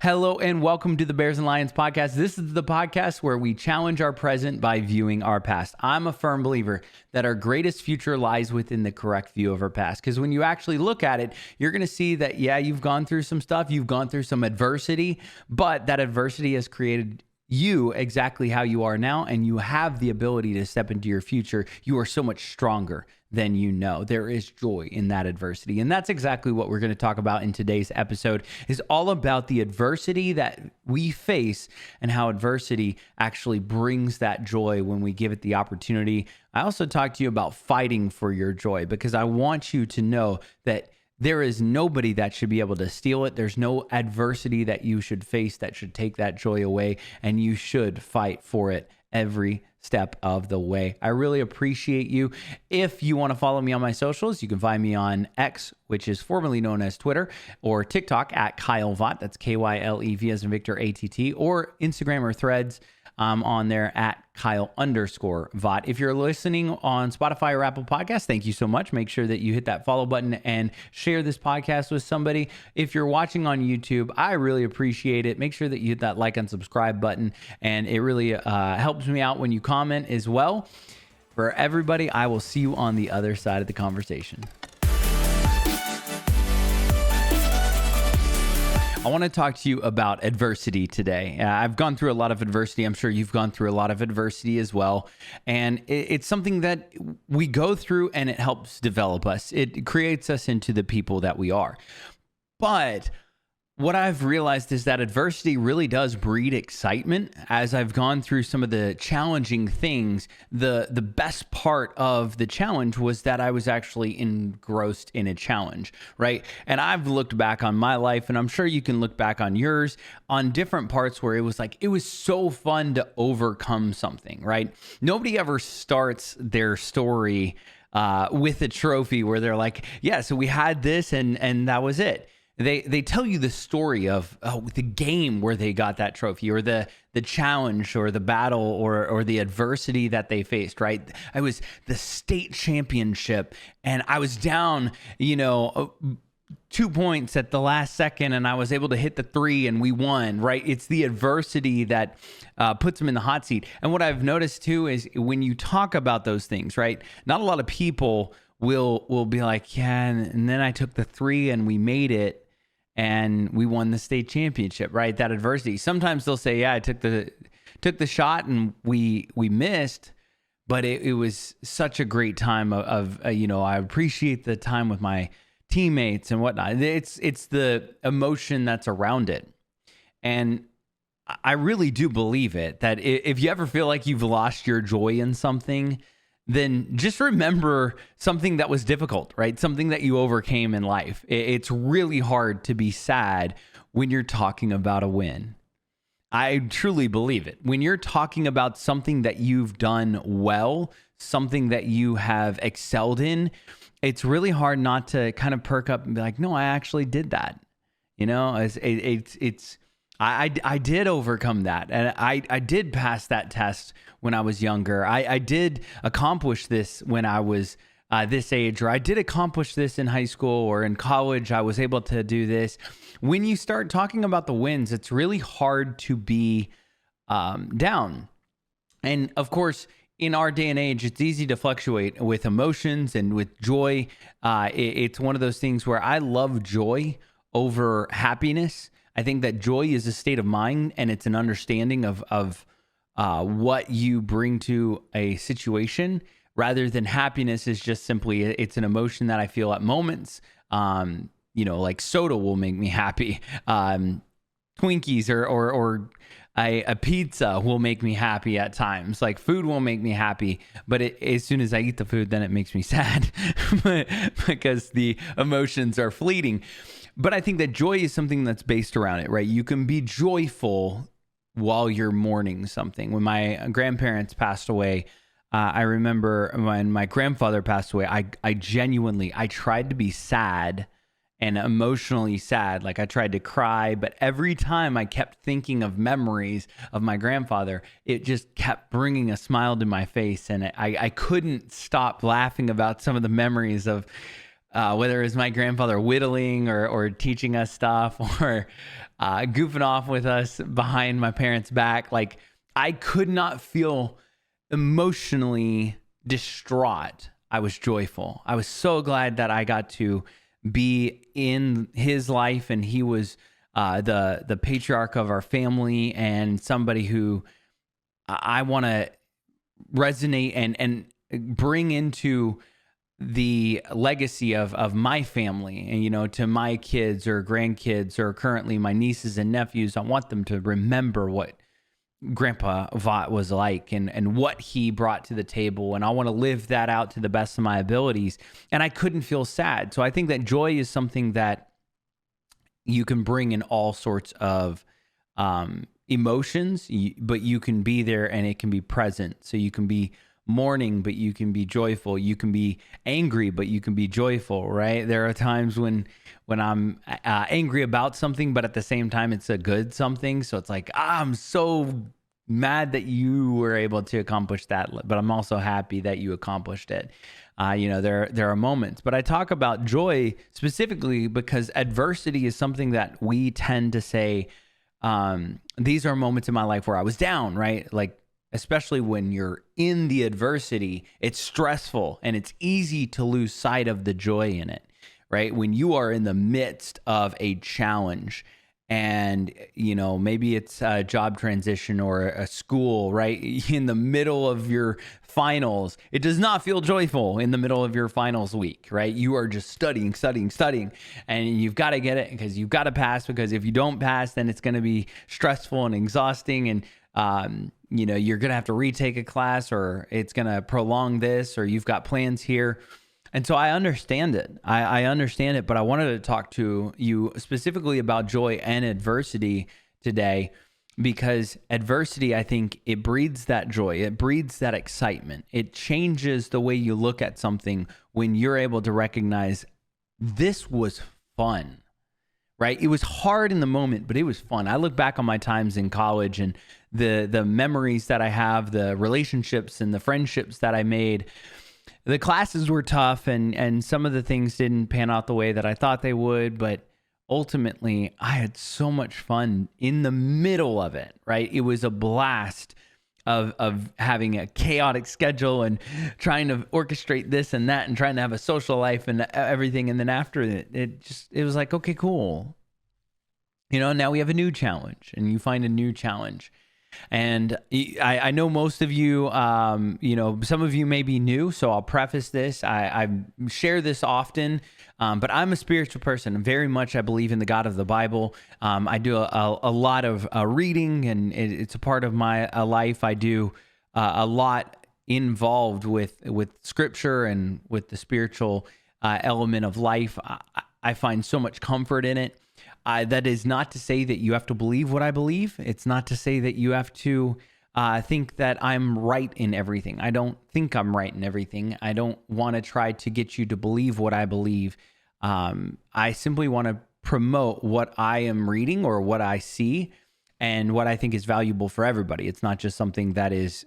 Hello and welcome to the Bears and Lions podcast. This is the podcast where we challenge our present by viewing our past. I'm a firm believer that our greatest future lies within the correct view of our past. Because when you actually look at it, you're going to see that, yeah, you've gone through some stuff, you've gone through some adversity, but that adversity has created you exactly how you are now, and you have the ability to step into your future. You are so much stronger than you know. There is joy in that adversity. And that's exactly what we're going to talk about in today's episode, is all about the adversity that we face and how adversity actually brings that joy when we give it the opportunity. I also talk to you about fighting for your joy, because I want you to know that there is nobody that should be able to steal it. There's no adversity that you should face that should take that joy away, and you should fight for it every step of the way. I really appreciate you. If you want to follow me on my socials, you can find me on X, which is formerly known as Twitter, or TikTok at Kyle Vaught. That's KYLEV as in Victor ATT, or Instagram or Threads. On there at Kyle_Vaught. If you're listening on Spotify or Apple Podcasts, thank you so much. Make sure that you hit that follow button and share this podcast with somebody. If you're watching on YouTube, I really appreciate it. Make sure that you hit that like and subscribe button, and it really helps me out when you comment as well. For everybody, I will see you on the other side of the conversation. I want to talk to you about adversity today. I've gone through a lot of adversity. I'm sure you've gone through a lot of adversity as well. And it's something that we go through, and it helps develop us. It creates us into the people that we are. But what I've realized is that adversity really does breed excitement. As I've gone through some of the challenging things, the best part of the challenge was that I was actually engrossed in a challenge, right? And I've looked back on my life, and I'm sure you can look back on yours, on different parts where it was like, it was so fun to overcome something, right? Nobody ever starts their story with a trophy where they're like, yeah, so we had this and that was it. They tell you the story of the game where they got that trophy, or the challenge, or the battle, or the adversity that they faced, right? I was the state championship, and I was down, 2 points at the last second, and I was able to hit the three, and we won, right? It's the adversity that puts them in the hot seat. And what I've noticed too is when you talk about those things, right? Not a lot of people will be like, yeah, and then I took the three and we made it and we won the state championship, right? That adversity. Sometimes they'll say, yeah, I took the shot and we missed, but it was such a great time of I appreciate the time with my teammates and whatnot. It's the emotion that's around it. And I really do believe it, that if you ever feel like you've lost your joy in something, then just remember something that was difficult, right? Something that you overcame in life. It's really hard to be sad when you're talking about a win. I truly believe it. When you're talking about something that you've done well, something that you have excelled in, it's really hard not to kind of perk up and be like, no, I actually did that. I did overcome that, and I did pass that test when I was younger. I did accomplish this when I was this age, or I did accomplish this in high school or in college. I was able to do this. When you start talking about the wins, it's really hard to be down. And of course, in our day and age, it's easy to fluctuate with emotions and with joy. It's one of those things where I love joy over happiness. I think that joy is a state of mind, and it's an understanding of what you bring to a situation, rather than happiness is just simply, it's an emotion that I feel at moments. Like soda will make me happy. Twinkies or a pizza will make me happy at times. Like food will make me happy, but as soon as I eat the food, then it makes me sad because the emotions are fleeting. But I think that joy is something that's based around it, right? You can be joyful while you're mourning something. When my grandparents passed away, I remember when my grandfather passed away, I genuinely tried to be sad and emotionally sad. Like I tried to cry, but every time I kept thinking of memories of my grandfather, it just kept bringing a smile to my face. And I couldn't stop laughing about some of the memories of whether it was my grandfather whittling or teaching us stuff or goofing off with us behind my parents' back. Like, I could not feel emotionally distraught. I was joyful. I was so glad that I got to be in his life, and he was the patriarch of our family and somebody who I want to resonate and bring into the legacy of my family, and, you know, to my kids or grandkids or currently my nieces and nephews. I want them to remember what Grandpa Vaught was like and what he brought to the table. And I want to live that out to the best of my abilities. And I couldn't feel sad. So I think that joy is something that you can bring in all sorts of emotions, but you can be there and it can be present. So you can be mourning, but you can be joyful. You can be angry, but you can be joyful, right? There are times when I'm angry about something, but at the same time, it's a good something. So it's like, I'm so mad that you were able to accomplish that, but I'm also happy that you accomplished it. You know, there are moments, but I talk about joy specifically because adversity is something that we tend to say, these are moments in my life where I was down, right? Like, especially when you're in the adversity, it's stressful and it's easy to lose sight of the joy in it, right? When you are in the midst of a challenge and, you know, maybe it's a job transition or a school, right? In the middle of your finals, it does not feel joyful in the middle of your finals week, right? You are just studying, and you've got to get it because you've got to pass, because if you don't pass, then it's going to be stressful and exhausting. And, you know, you're going to have to retake a class, or it's going to prolong this, or you've got plans here. And so I understand it. I understand it, but I wanted to talk to you specifically about joy and adversity today, because adversity, I think it breeds that joy. It breeds that excitement. It changes the way you look at something when you're able to recognize this was fun. Right? It was hard in the moment, but it was fun. I look back on my times in college and the memories that I have, the relationships and the friendships that I made. The classes were tough and some of the things didn't pan out the way that I thought they would, but ultimately I had so much fun in the middle of it, right? It was a blast of having a chaotic schedule and trying to orchestrate this and that and trying to have a social life and everything. And then after it was like, okay, cool. You know, now we have a new challenge, and you find a new challenge. And I know most of you, you know, some of you may be new, so I'll preface this. I share this often, but I'm a spiritual person. Very much I believe in the God of the Bible. I do a lot of reading, and it's a part of my life. I do a lot involved with scripture and with the spiritual element of life. I find so much comfort in it. That is not to say that you have to believe what I believe. It's not to say that you have to think that I'm right in everything. I don't think I'm right in everything. I don't want to try to get you to believe what I believe. I simply want to promote what I am reading or what I see and what I think is valuable for everybody. It's not just something that is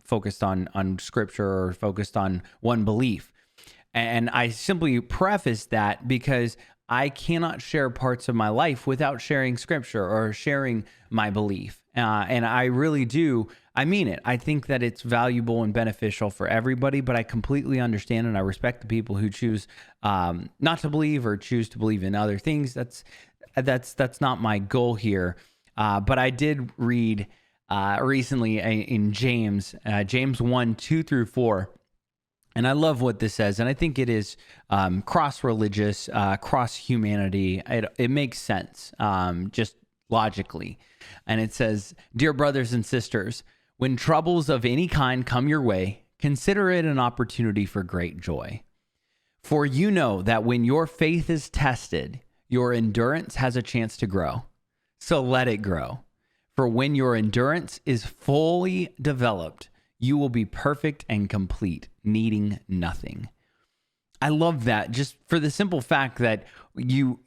focused on scripture or focused on one belief. And I simply preface that because I cannot share parts of my life without sharing scripture or sharing my belief. And I really do. I mean it. I think that it's valuable and beneficial for everybody, but I completely understand and I respect the people who choose not to believe or choose to believe in other things. That's not my goal here. But I did read recently in James 1:2-4. And I love what this says, and I think it is cross-religious, cross-humanity. It makes sense, just logically. And it says, "Dear brothers and sisters, when troubles of any kind come your way, consider it an opportunity for great joy. For you know that when your faith is tested, your endurance has a chance to grow. So let it grow. For when your endurance is fully developed, you will be perfect and complete, needing nothing." I love that, just for the simple fact that you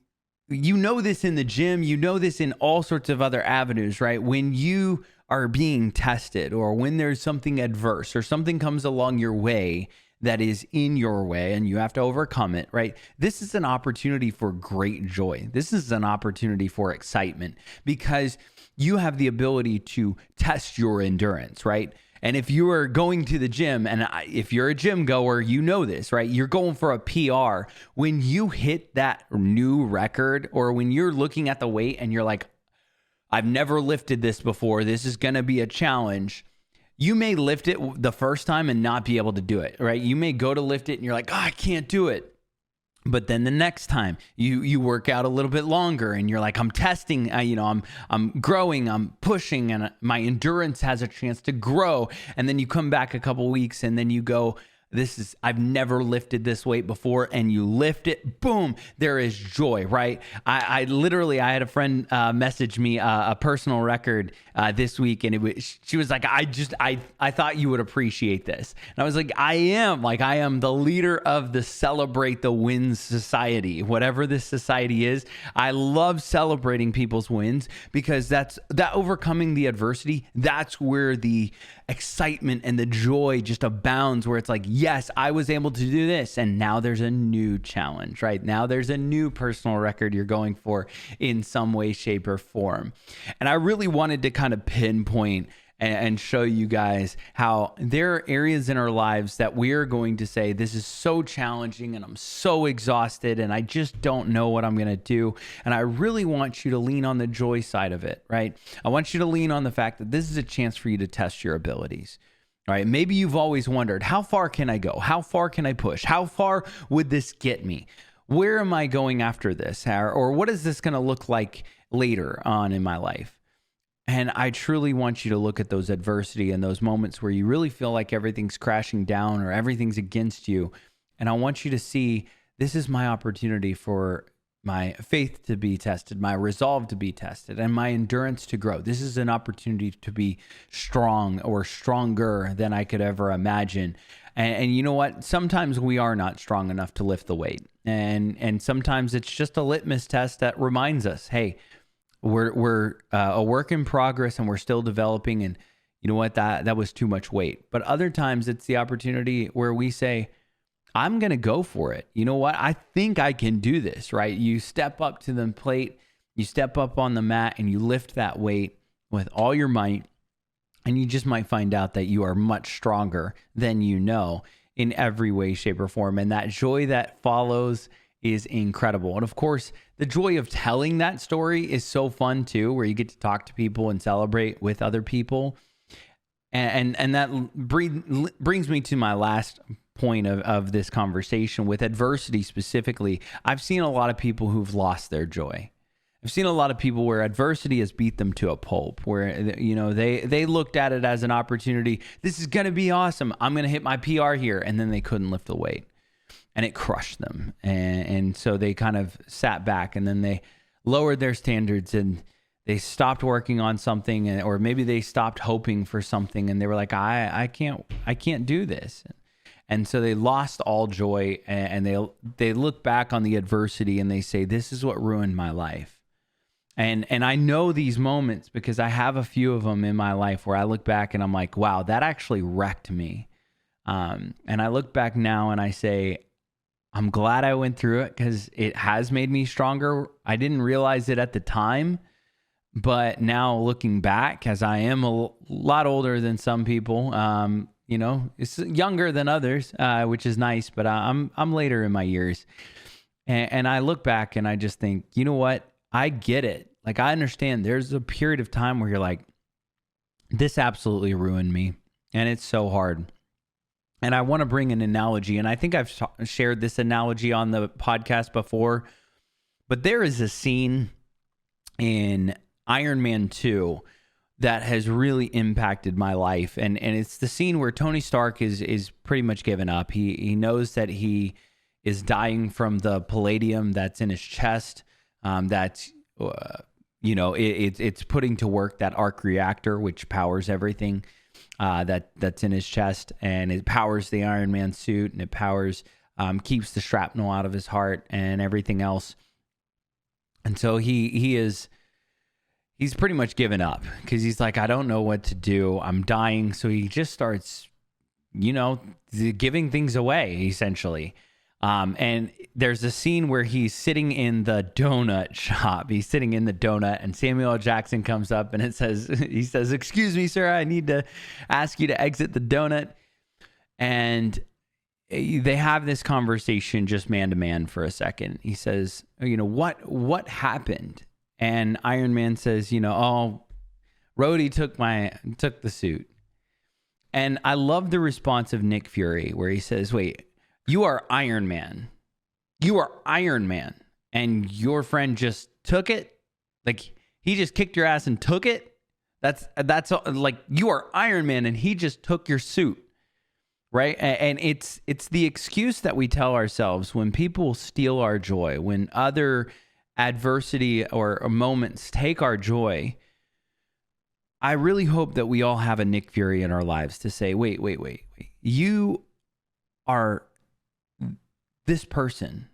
know this in the gym, you know this in all sorts of other avenues, right? When you are being tested or when there's something adverse or something comes along your way that is in your way and you have to overcome it, right? This is an opportunity for great joy. This is an opportunity for excitement because you have the ability to test your endurance, right? And if you are going to the gym, and if you're a gym goer, you know this, right? You're going for a PR. When you hit that new record, or when you're looking at the weight and you're like, I've never lifted this before, this is going to be a challenge. You may lift it the first time and not be able to do it, right? You may go to lift it and you're like, I can't do it. But then the next time you work out a little bit longer and you're like, I'm testing, I'm growing, I'm pushing, and my endurance has a chance to grow. And then you come back a couple weeks and then you go, I've never lifted this weight before, and you lift it, boom, there is joy, right? I had a friend message me a personal record this week, and she was like, I thought you would appreciate this. And I was like, I am the leader of the Celebrate the Wins Society, whatever this society is. I love celebrating people's wins because that overcoming the adversity, that's where the excitement and the joy just abounds, where it's like, yes, I was able to do this, and now there's a new challenge, right? Now there's a new personal record you're going for in some way, shape, or form. And I really wanted to kind of pinpoint and show you guys how there are areas in our lives that we are going to say, this is so challenging and I'm so exhausted and I just don't know what I'm going to do. And I really want you to lean on the joy side of it, right? I want you to lean on the fact that this is a chance for you to test your abilities. All right, maybe you've always wondered, how far can I go? How far can I push? How far would this get me? Where am I going after this? Or what is this going to look like later on in my life? And I truly want you to look at those adversity and those moments where you really feel like everything's crashing down or everything's against you. And I want you to see, this is my opportunity for my faith to be tested, my resolve to be tested, and my endurance to grow. This is an opportunity to be strong or stronger than I could ever imagine. And you know what? Sometimes we are not strong enough to lift the weight. And sometimes it's just a litmus test that reminds us, hey, we're a work in progress and we're still developing, and you know what, that was too much weight. But other times it's the opportunity where we say, I'm going to go for it. You know what? I think I can do this, right? You step up to the plate, you step up on the mat, and you lift that weight with all your might, and you just might find out that you are much stronger than you know in every way, shape, or form. And that joy that follows is incredible. And of course, the joy of telling that story is so fun too, where you get to talk to people and celebrate with other people. And that brings me to my last point of this conversation with adversity specifically. I've seen a lot of people who've lost their joy. I've seen a lot of people where adversity has beat them to a pulp, where, you know, they looked at it as an opportunity. This is going to be awesome. I'm going to hit my PR here. And then they couldn't lift the weight. And it crushed them. And so they kind of sat back, and then they lowered their standards and they stopped working on something, or maybe they stopped hoping for something, and they were like, I can't do this. And so they lost all joy, and they look back on the adversity and they say, this is what ruined my life. And I know these moments because I have a few of them in my life where I look back and I'm like, wow, that actually wrecked me. And I look back now and I say, I'm glad I went through it because it has made me stronger. I didn't realize it at the time, but now looking back, as I am a lot older than some people, you know, it's younger than others, which is nice, but I'm later in my years. And I look back and I just think, you know what? I get it. Like, I understand there's a period of time where you're like, this absolutely ruined me. And it's so hard. And I want to bring an analogy, and I think I've shared this analogy on the podcast before, but there is a scene in Iron Man 2 that has really impacted my life. And it's the scene where Tony Stark is pretty much given up. He knows that he is dying from the palladium that's in his chest. That's, it's putting to work that arc reactor, which powers everything. That's in his chest, and it powers the Iron Man suit, and it powers, keeps the shrapnel out of his heart and everything else. And so he's pretty much given up because he's like, I don't know what to do. I'm dying. So he just starts giving things away essentially. And there's a scene where he's sitting in the donut shop. He's sitting in the donut, and Samuel L. Jackson comes up and he says, "Excuse me, sir, I need to ask you to exit the donut." And they have this conversation just man to man for a second. He says, what happened? And Iron Man says, Rhodey took the suit. And I love the response of Nick Fury where he says, "Wait, you are Iron Man. You are Iron Man. And your friend just took it? Like, he just kicked your ass and took it? That's like, you are Iron Man and he just took your suit." Right? And it's the excuse that we tell ourselves when people steal our joy, when other adversity or moments take our joy. I really hope that we all have a Nick Fury in our lives to say, wait. You are this person.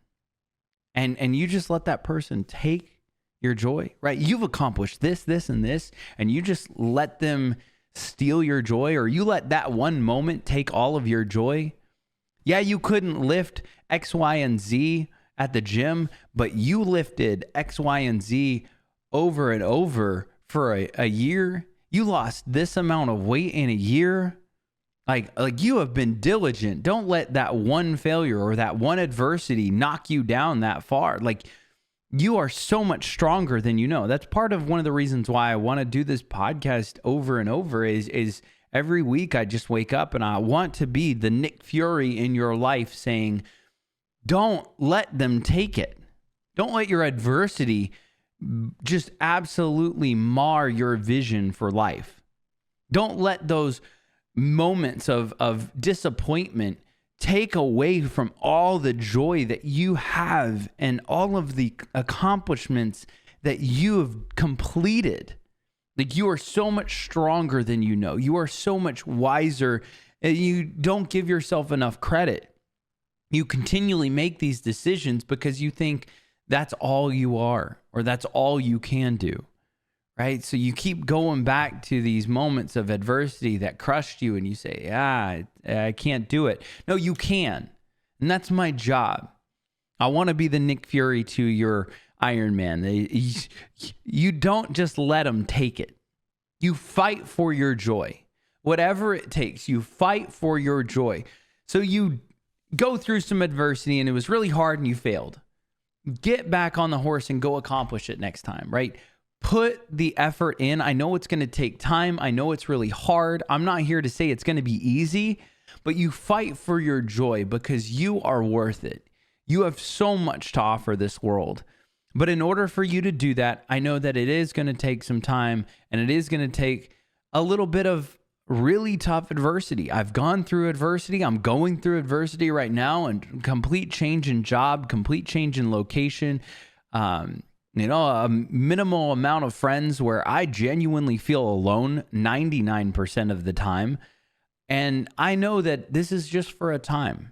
And you just let that person take your joy, right? You've accomplished this, and this, and you just let them steal your joy, or you let that one moment take all of your joy. Yeah, you couldn't lift X, Y, and Z at the gym, but you lifted X, Y, and Z over and over for a year. You lost this amount of weight in a year. Like you have been diligent. Don't let that one failure or that one adversity knock you down that far. Like, you are so much stronger than you know. That's part of one of the reasons why I want to do this podcast over and over is every week I just wake up and I want to be the Nick Fury in your life saying, don't let them take it. Don't let your adversity just absolutely mar your vision for life. Don't let those moments of disappointment take away from all the joy that you have and all of the accomplishments that you have completed. Like, you are so much stronger than you know. You are so much wiser. You don't give yourself enough credit. You continually make these decisions because you think that's all you are, or that's all you can do. Right? So you keep going back to these moments of adversity that crushed you and you say, I can't do it. No, you can. And that's my job. I want to be the Nick Fury to your Iron Man. You don't just let them take it. You fight for your joy. Whatever it takes, you fight for your joy. So you go through some adversity and it was really hard and you failed. Get back on the horse and go accomplish it next time, right? Put the effort in. I know it's going to take time. I know it's really hard. I'm not here to say it's going to be easy, but you fight for your joy because you are worth it. You have so much to offer this world. But in order for you to do that, I know that it is going to take some time and it is going to take a little bit of really tough adversity. I've gone through adversity. I'm going through adversity right now, and complete change in job, complete change in location, a minimal amount of friends where I genuinely feel alone 99% of the time. And I know that this is just for a time.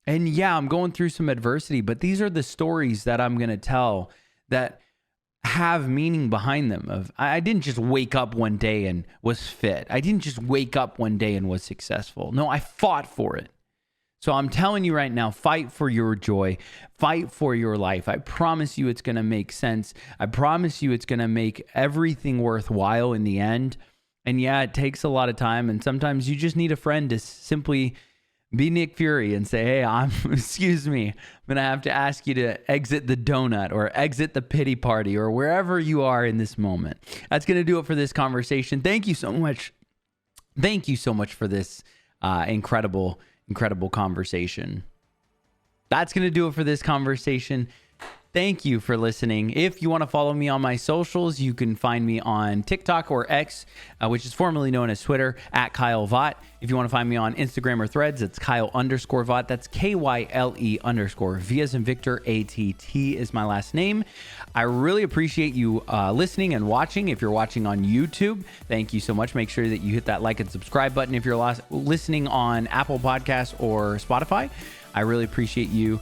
And yeah, I'm going through some adversity, but these are the stories that I'm going to tell that have meaning behind them. I didn't just wake up one day and was fit. I didn't just wake up one day and was successful. No, I fought for it. So I'm telling you right now, fight for your joy, fight for your life. I promise you it's going to make sense. I promise you it's going to make everything worthwhile in the end. And yeah, it takes a lot of time. And sometimes you just need a friend to simply be Nick Fury and say, hey, excuse me, I'm going to have to ask you to exit the donut or exit the pity party or wherever you are in this moment. That's going to do it for this conversation. Thank you so much. Thank you so much for this incredible conversation. That's going to do it for this conversation. Thank you for listening. If you want to follow me on my socials, you can find me on TikTok or X, which is formerly known as Twitter, at Kyle Vaught. If you want to find me on Instagram or Threads, it's Kyle_Vaught. That's KYLE_ V as in Victor, ATT is my last name. I really appreciate you listening and watching. If you're watching on YouTube, thank you so much. Make sure that you hit that like and subscribe button. If you're listening on Apple Podcasts or Spotify, I really appreciate you.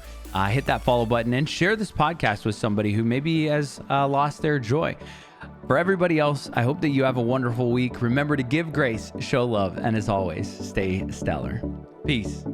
Hit that follow button and share this podcast with somebody who maybe has lost their joy. For everybody else, I hope that you have a wonderful week. Remember to give grace, show love, and as always, stay stellar. Peace.